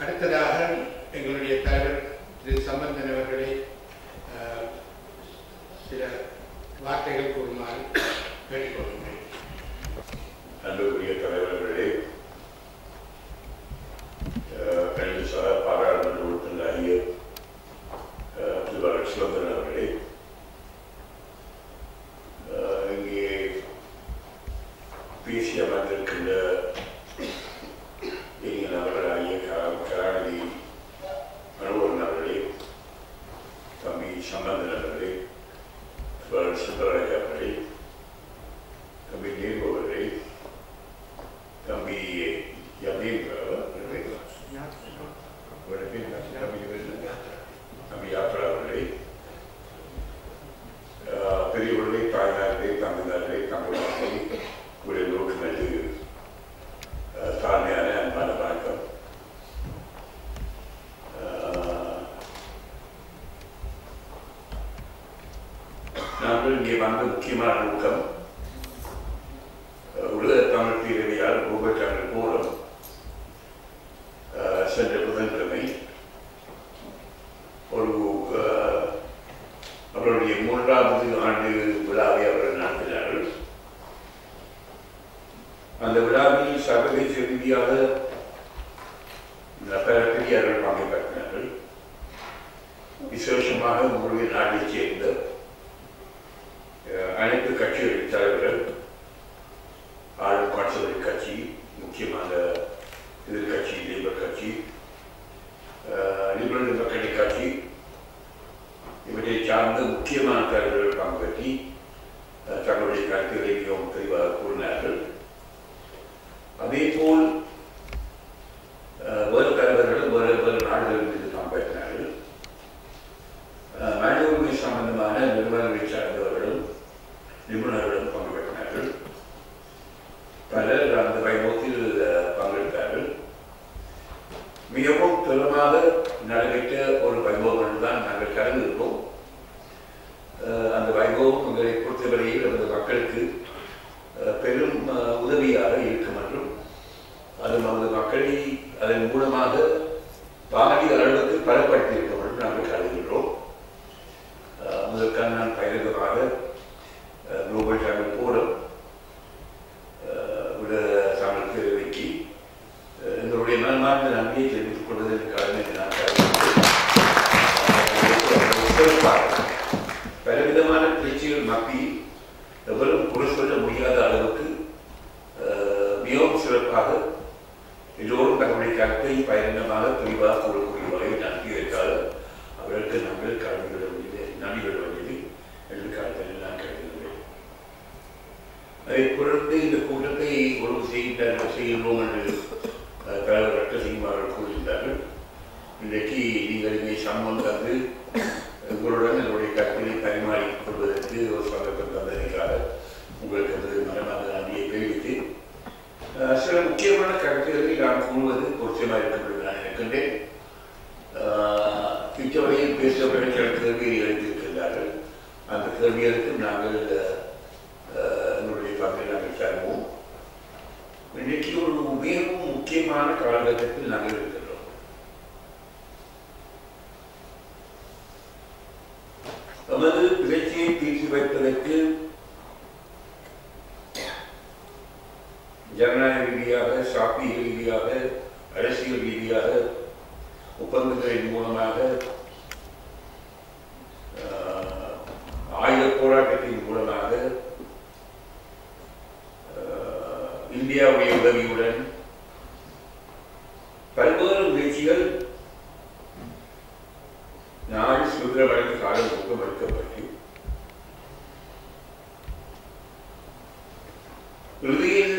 அடுத்ததாக எங்களுடைய தலைவர் திரு சம்பந்தன் அவர்களை சில வார்த்தைகள் கூறுமாறு கேட்டுக்கொள்கிறேன். அன்புக்குரிய தலைவர்களே, கணித பாராளுமன்ற உறுப்பினராகிய திரு சுதந்திரன் அவர்களே, இங்கே பேசி அமர்ந்திருக்கின்ற எங்கள் நபர்களாகிய கலாநிதி மனோகரன் அவர்களே, தம்பி சம்பந்தன் அவர்களே, சுந்தரராஜா அவர்களே, தம்பி நேரு அவர்களே, தம்பி தம்பி யாத்ரா அவர்களே, பெரியவர்களே, தாய்மார்களே, தம்பிதார்களே, தம்பிமார்களே, உடைய நோக்கினது தாழ்மையான அன்பான வணக்கம். நாங்கள் இங்கே வந்த முக்கியமான நோக்கம் உலக தமிழ் பேரவையால் ரூபச்சான்றிதழ் மூலம் சென்ற புதன்கிழமை ஒரு அவருடைய 3வது ஆண்டு விழாவை அவர்கள் நடத்தினார்கள். அந்த விழாவில் சர்வதேச ரீதியாக பெரியார்கள் பங்கு பெற்றினார்கள். விசேஷமாக உங்களுடைய நாட்டைச் சேர்ந்த அனைத்து கட்சிகளின் தலைவர்கள், ஆளும் கான்சர்வேட்டிவ் கட்சி, முக்கியமான எதிர்கட்சி லேபர் கட்சி, லிபரல் டெமோக்ராட்டிக் கட்சி, இவற்றை சார்ந்த முக்கியமான தலைவர்கள் பங்கு பற்றி தங்களுடைய கருத்துக்களை மிகவும் தெளிவாக கூறினார்கள். அதேபோல் வேறு தலைவர்களும் வேறு நாடுகள் மீது பங்கேற்றார்கள். மனித உரிமை சம்பந்தமான நிறுவனங்களை சார்ந்தவர்களும் நிபுணர்களும் பங்கு பெற்றார்கள். பலர் அந்த வைபவத்தில் பங்கெடுத்தார்கள். மிகவும் திறமாக நடைபெற்ற ஒரு வைபவம் தான் நாங்கள் கலந்திருப்போம். அந்த வைபவம் உங்களை பொறுத்தவரையில் அந்த மக்களுக்கு பெரும் உதவியாக இருக்கும் என்றும் அது நமது மக்களை அதன் மூலமாக பாதி அளவுக்கு பலப்படுத்தியிருக்கும் என்றும் நாங்கள் கருதுகின்றோம். முதற்கான நான் பகிரங்கமாக குளோபல் சேனல் போலும் தமிழ் பேரவைக்கு எங்களுடைய மனமார்ந்த நன்மையை தெரிவித்துக் கொள்வதற்காக நான் பலவிதமான பேச்சுகள் மப்பி எவரும் குறை சொல்ல முடியாத அளவுக்கு மிகவும் சிறப்பாக எல்லோரும் தங்களுடைய கருத்தை பகிரங்கமாக தெளிவாக கூறக்கூடிய வகையில் நடத்தியதற்காக அவர்களுக்கு நாங்கள் நன்றி விட வேண்டியது என்று கருத்தில் நான் கருதுகிறேன். அதைத் தொடர்ந்து இந்த கூட்டத்தை ஒழுங்கு செய்கின்றோம் என்று தலைவர் ரத்தசிங் அவர்கள் கூறுகின்றார்கள். இன்றைக்கு நீங்கள் இங்கே சம்மன் தந்து உங்களுடன் என்னுடைய கருத்தினை பரிமாறிக் கொள்வதற்கு ஒரு சந்தர்ப்பம் தந்ததற்காக உங்களுக்கு வந்து மனமாக நன்றியை தெரிவித்து சில முக்கியமான கருத்துக்களை நான் கூறுவது பொருத்தமாக இருக்கும் என்று நான் நினைக்கின்றேன். இத்தவரையில் பேசப்பட்ட சில கேள்வியை எழுதியிருக்கின்றார்கள். அந்த கேள்விகளுக்கு நாங்கள் என்னுடைய பங்கை நாங்கள் தருவோம். இன்றைக்கு ஒரு மிகவும் முக்கியமான காலகட்டத்தில் நாங்கள் இருக்கின்றோம். நமது பிழைச்சியை தீர்த்து வைப்பதற்கு ஜனநாயக ரீதியாக, சாத்திய ரீதியாக, அரசியல் ரீதியாக, ஒப்பந்தங்களின் மூலமாக, ஆயுத போராட்டத்தின் மூலமாக, இந்தியாவுடைய உதவியுடன் பல்வேறு முயற்சிகள் நாடு சுதந்திரமடைந்த காலம் ஊக்கமளிக்கப்பட்டு இறுதியில்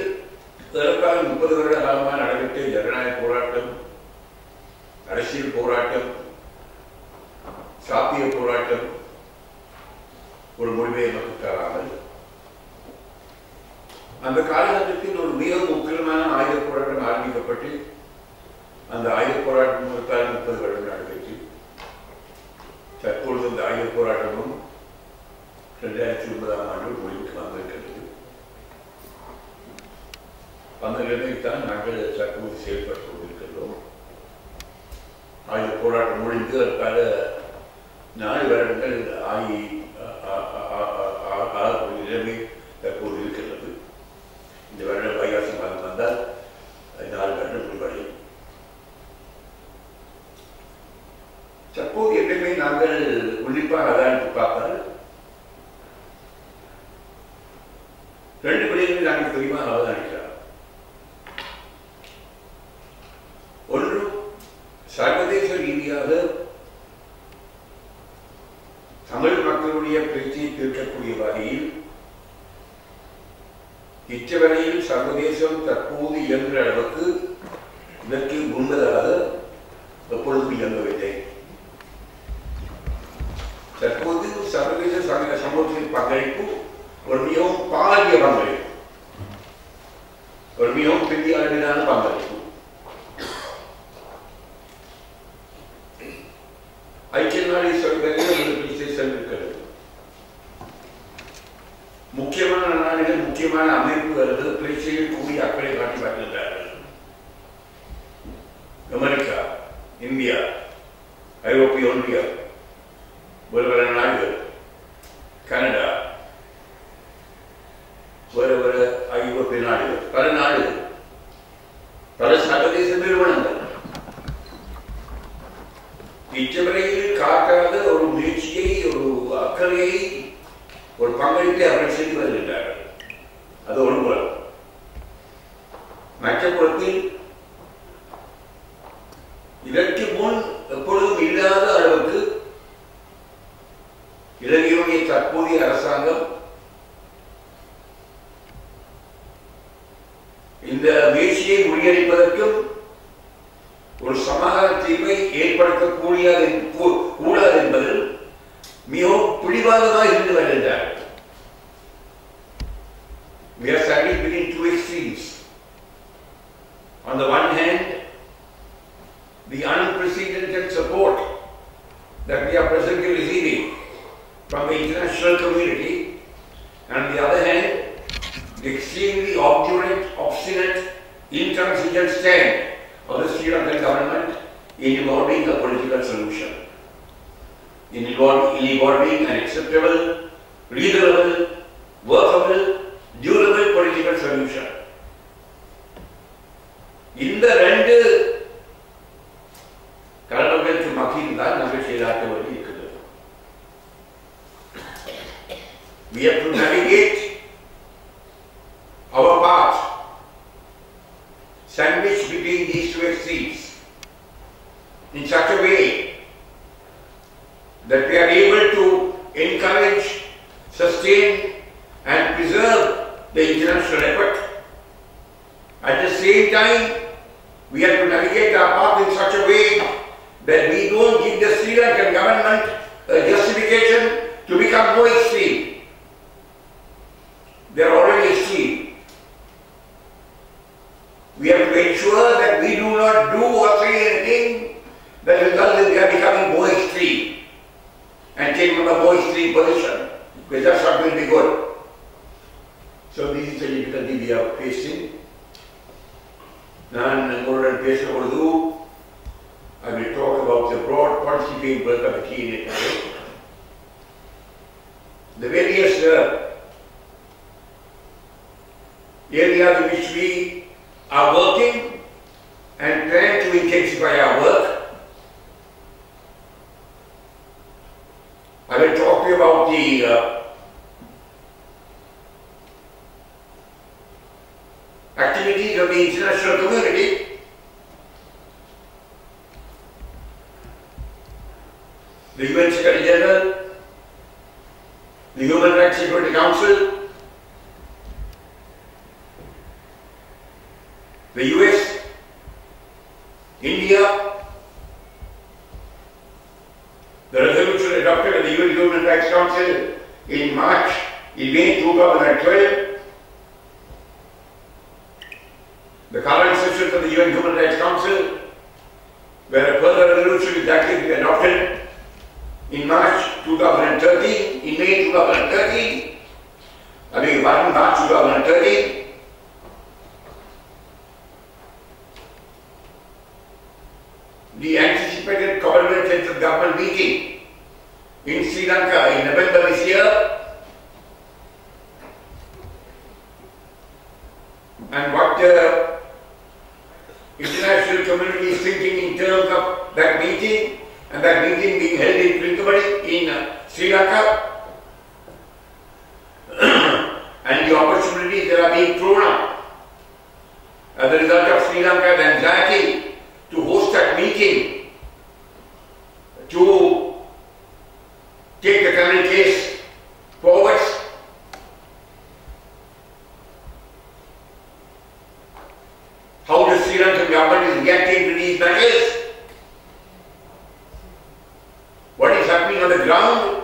ஏறத்தாழ 30 வருட காலமாக நடைபெற்ற ஜனநாயக போராட்டம், அரசியல் போராட்டம், சாத்திய போராட்டம் ஒரு முடிவை நமக்கு தராமல் அந்த காலகட்டத்தில் ஒரு மிக முக்கியமான ஆயுத போராட்டம் ஆரம்பிக்கப்பட்டு அந்த ஆயுத போராட்டம் 30 வருடம் நடைபெற்று தற்பொழுது அந்த ஆயுத போராட்டமும் 2009ஆம் ஆண்டு முடிவுக்கு வந்திருக்கிறது. அந்த நிலைமைத்தான் நாங்கள் தற்போது செயல்பட்டு கொண்டிருக்கிறோம். ஆயுத போராட்டம் முடிந்து அதற்காக 4 வருடங்கள் நிலைமை தற்போது இருக்கிறது. இந்த வருடம் வைகாசி மாதம் வந்தால் 4 வருடம் முடிவடையும். தற்போது எப்பயுமே நாங்கள் உன்னிப்பாக அதானித்து பார்த்தால் 2 விடயங்களை நாங்கள் தெரியுமாக அவதானிக்கிறோம். ஒன்று, சர்வதேச ரீதியாக தமிழ் மக்களுடைய பிரச்சனையை தீர்க்கக்கூடிய வகையில் இச்சவரையில் சர்வதேசம் தற்போது இயங்குகிற அளவுக்கு இதற்கு முன்பதாக எப்பொழுதும் இயங்கவில்லை. தற்போது சர்வதேச சமூகத்தின் பங்களிப்பு ஒரு மிகவும் பாரிய பங்களிப்பு, ஒரு மிகவும் பெரிய அளவிலான பங்களிப்பு. ஐக்கிய நாடு சபையில் சென்றிருக்கிறது. முக்கியமான நாடுகள், முக்கியமான அமைப்புகள் பிரச்சனையில் கூடிய அக்கறை காட்டி வருகின்றார்கள். அமெரிக்கா, இந்தியா, ஐரோப்பிய ஒன்றியம், வேறு நாடுகள், கனடா, வேறு ஐரோப்பிய நாடுகள், பல நாடுகள், பல சர்வதேச நிறுவனங்கள் இச்சவரையில் காட்டாத ஒரு முயற்சியை, ஒரு அக்கறையை, ஒரு பங்களிப்பை அவர்கள் செய்து வருகின்றார்கள். அது ஒரு புறம். மற்ற புறத்தில் இதற்கு முன் எப்பொழுதும் இல்லாத அளவுக்கு இலங்கையுடைய தற்போதைய அரசாங்கம் இந்த முயற்சியை முறியடிப்பதற்கும் ஒரு சமாதான தீர்வை ஏற்படுத்தக்கூடாது என்பதில் மிகவும் பிடிவாதமாக இருந்து வருகின்றார்கள். We are standing between 2 extremes. On the one hand, the unprecedented support that we are presently receiving from the international community, and on the other hand, the extremely obstinate, intransigent stand of the Sri Lankan government in evolving a political solution, in evolving an acceptable, reasonable, workable, durable political solution. இந்த 2 கடவுளுக்கு மகிழ்ந்து தான் நாங்கள் செயலாற்ற வேண்டி இருக்கிறது. We have to navigate our path sandwiched between these 2 extremes in such a way that we are able to encourage, sustain and preserve the international effort. At the same time, we have to navigate our path in such a way that we don't give the Sri Lankan government a justification to become more extreme. They are already extreme. We have to ensure that we do not do or say anything that results in their becoming more extreme and taking a more extreme position, because that's not going to be good. So this is the difficulty we are facing. நான் உங்களுடன் பேசும்பொழுது I will talk about the broad policy framework of the key initiative, the various areas in which we are working and trying to intensify our work. I will talk to you about the activities of the international community, the UN Secretary General, the Human Rights Security Council, the US, India, the resolution adopted at the UN Human Rights Council in May 2012, the current sessions of the UN Human Rights Council, where a further resolution is likely to be adopted in March 2013, in May 2013, March 2013, the anticipated government meeting in Sri Lanka in November this year. And what the international community is thinking in terms of that meeting, and that meeting being held in Trincomalee in Sri Lanka, and the opportunities that are being thrown up as a result of Sri Lanka's anxiety to host that meeting, to take the Tamil case forwards. How the Sri Lankan government is reacting to these matters? What is happening on the ground?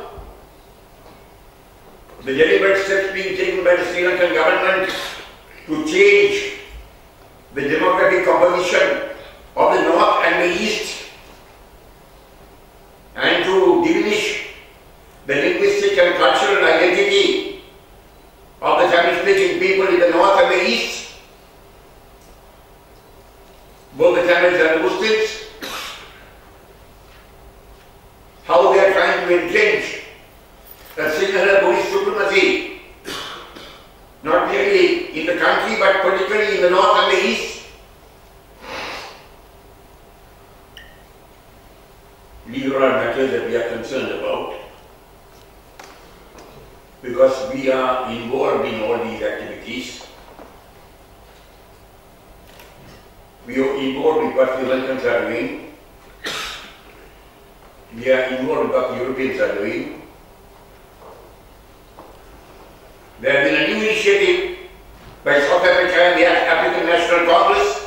The deliberate steps being taken by the Sri Lankan government to change the demographic composition of the north and the east, and to diminish the linguistic and cultural identity of the Tamil-speaking people in the north and the east, both the Tamils and the Muslims, how they are trying to entrench a singular Buddhist supremacy, not merely in the country but particularly in the north and the east. These are all matters that we are concerned about, because we are involved in all these activities. We are involved with what Sri Lankans are doing. We are involved with what the Europeans are doing. There has been a new initiative by South Africa and the African National Congress.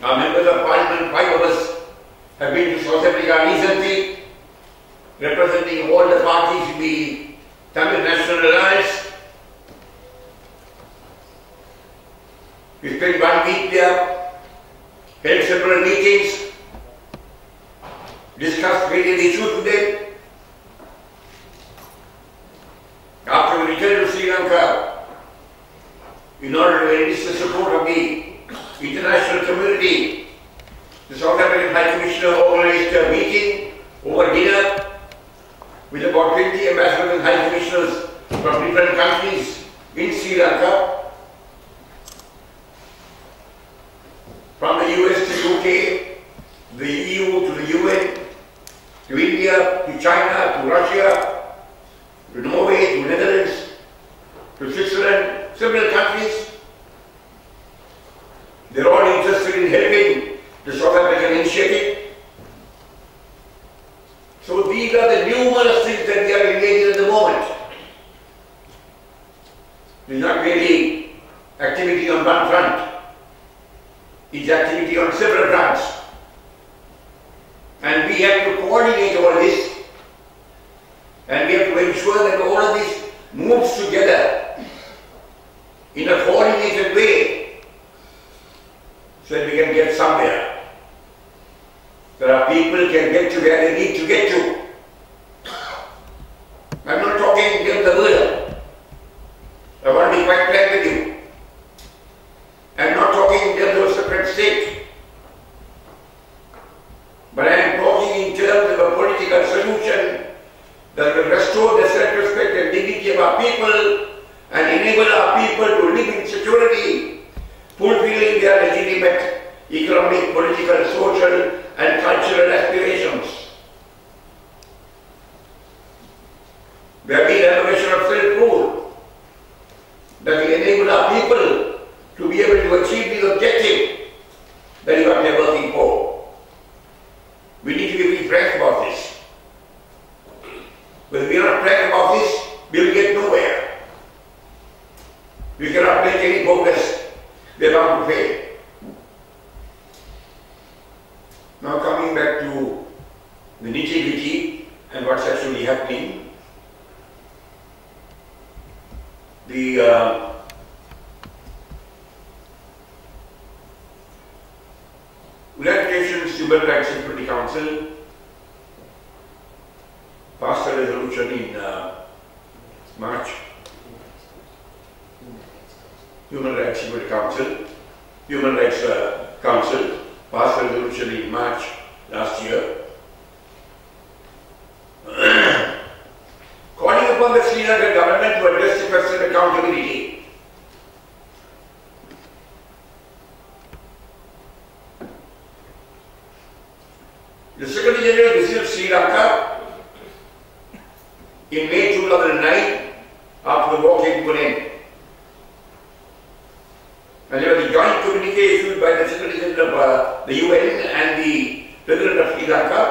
Our members of parliament, 5 of us, have been to South Africa recently, representing all the parties in the Tamil National Alliance. We spent 1 week there, held several meetings, discussed various issues with them. After we returned to Sri Lanka, in order to enlist the support of the international community, the South African High Commissioner organized a meeting over dinner with about 20 ambassadors and high commissioners from different countries in Sri Lanka, from the US to UK, the EU to the UN, to India, to China, to Russia, to Norway, to Netherlands, to Switzerland, several countries. They're all interested in helping the South African initiative. So these are the numerous things that we are engaged in at the moment. It is not really activity on one front. It's activity on several fronts. And we have to coordinate all this, and we have to ensure that all of this moves together in a coordinated way so that we can get somewhere. That our people can get to where they need to get to. I'm not talking in terms of murder. I want to be quite clear with you. I'm not talking in terms of a separate state. But I am talking in terms of a political solution that will restore the self-respect and dignity of our people and enable our people to live in security, fulfilling their legitimate economic, political, social and cultural aspirations. There will be an elevation of self-rule that will enable our people to be able to achieve this objective that is what they are working for. We need to be very frank about this. But if we are not frank about this, we will get nowhere. We cannot make any progress. We are bound to fail. Now coming back to the nitty-gritty and what's actually happening, the United Nations Human Rights Security Council passed a resolution in March. Human Rights Security Council, Human Rights Council passed a resolution in March last year, calling upon the Sri Lankan government to address the question of accountability. The Secretary General visited Sri Lanka in May 2009 after the war came to an end. And there was a joint communique issued by the Secretary General of the UN and the President of Sri Lanka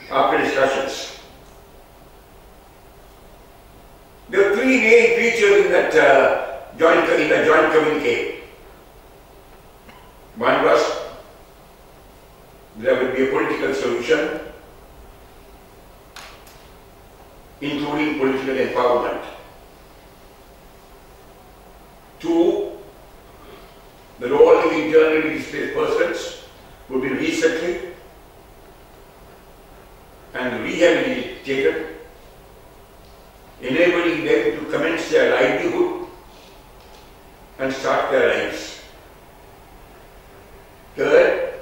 after discussions. There were three main features in that joint communique. One was there will be a political solution, including political empowerment. Two, the role of internally displaced persons would be resettled and rehabilitated, enabling them to commence their livelihood and start their lives. Third,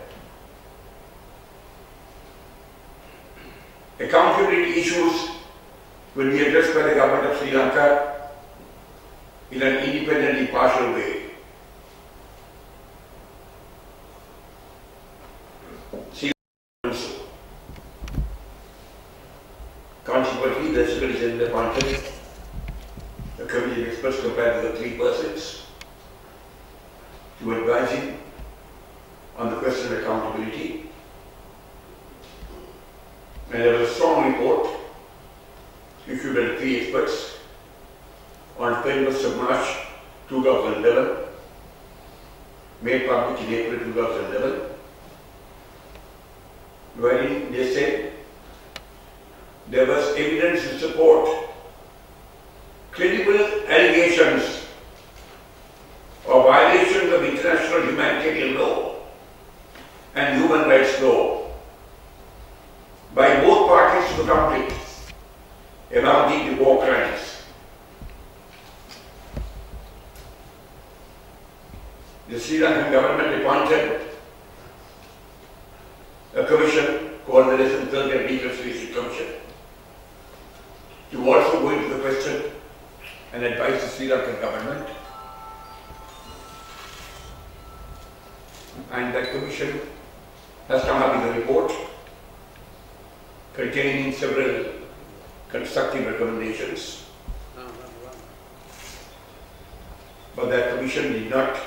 accountability issues will be addressed by the government of Sri Lanka in an independent, impartial way. Consequently, the Secretary General appointed a committee of experts compared to the 3 persons to advise him on the question of accountability. And there was a strong report issued by the 3 experts on 21st of March 2011, made public in April 2011, wherein they said there was evidence to support credible allegations of violations of international humanitarian law and human rights law by both parties to the conflict amounting to war crimes. The Sri Lankan government appointed a commission called the Sampanthan and Reconciliation Commission to also go into the question and advise the Sri Lankan government. And that commission has come up with a report containing several constructive recommendations. But that commission did not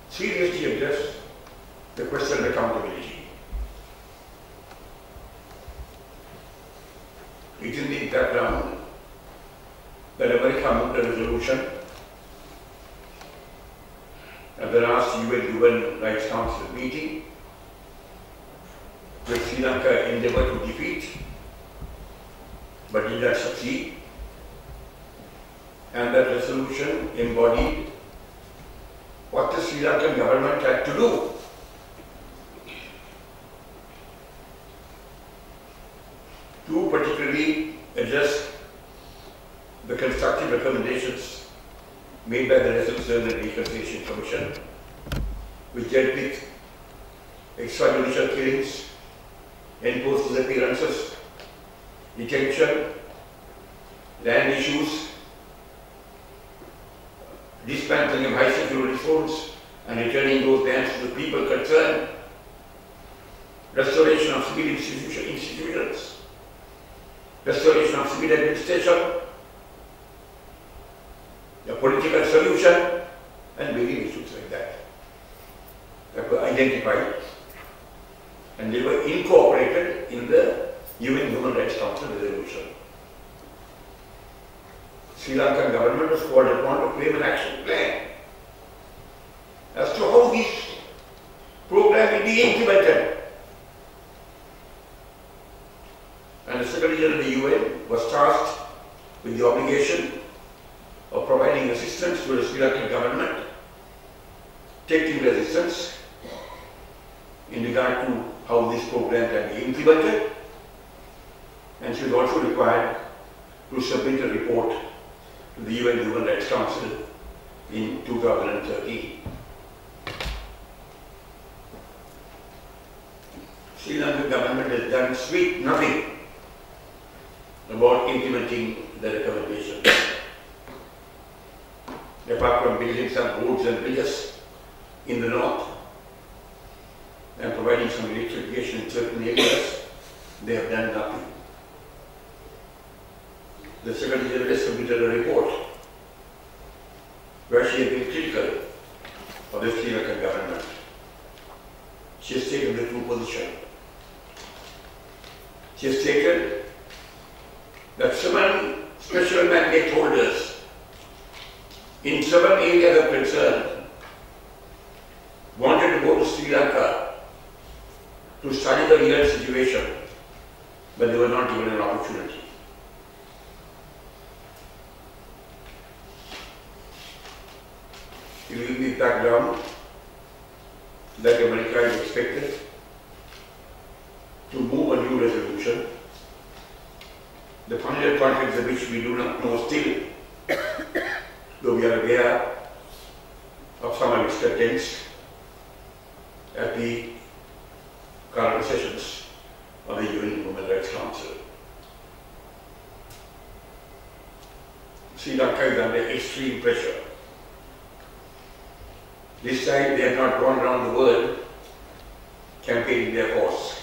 seriously address the question of accountability. It is in the background that America moved a resolution at the last UN Human Rights Council meeting, which Sri Lanka endeavored to defeat but did not succeed. And that resolution embodied what the Sri Lankan government had to do. To particularly address the constructive recommendations made by the Resolution and Reconciliation Commission, which dealt with extrajudicial killings, enforced disappearances, detention, land issues, dismantling of high security zones and returning those lands to the people concerned, restoration of civil institutions, restoration of civil administration, a political solution, and various issues like that were identified, and they were incorporated in the UN Human Rights Council resolution. Sri Lankan government was called upon to frame an action plan as to how this program will be implemented. And the Secretary General of the UN was tasked with the obligation of providing assistance to the Sri Lankan government, technical assistance in regard to how this program can be implemented, and she was also required to submit a report to the UN Human Rights Council in 2013. Sri Lankan government has done sweet nothing about implementing the recommendation. Apart from building some roads and bridges in the north and providing some electrification in certain areas, they have done nothing. The Secretary General has submitted a report where she has been critical of the Sri Lankan government. She has taken the true position. She has stated that 7 special mandate holders in 7 areas of concern wanted to go to Sri Lanka to study the real situation, but they were not given an opportunity. It will be background that America is expected to move a new resolution. The final contents of which we do not know still, though we are aware of some of its contents at the current sessions of the UN Human Rights Council. Sri Lanka is under extreme pressure. This time they have not gone around the world campaigning their cause.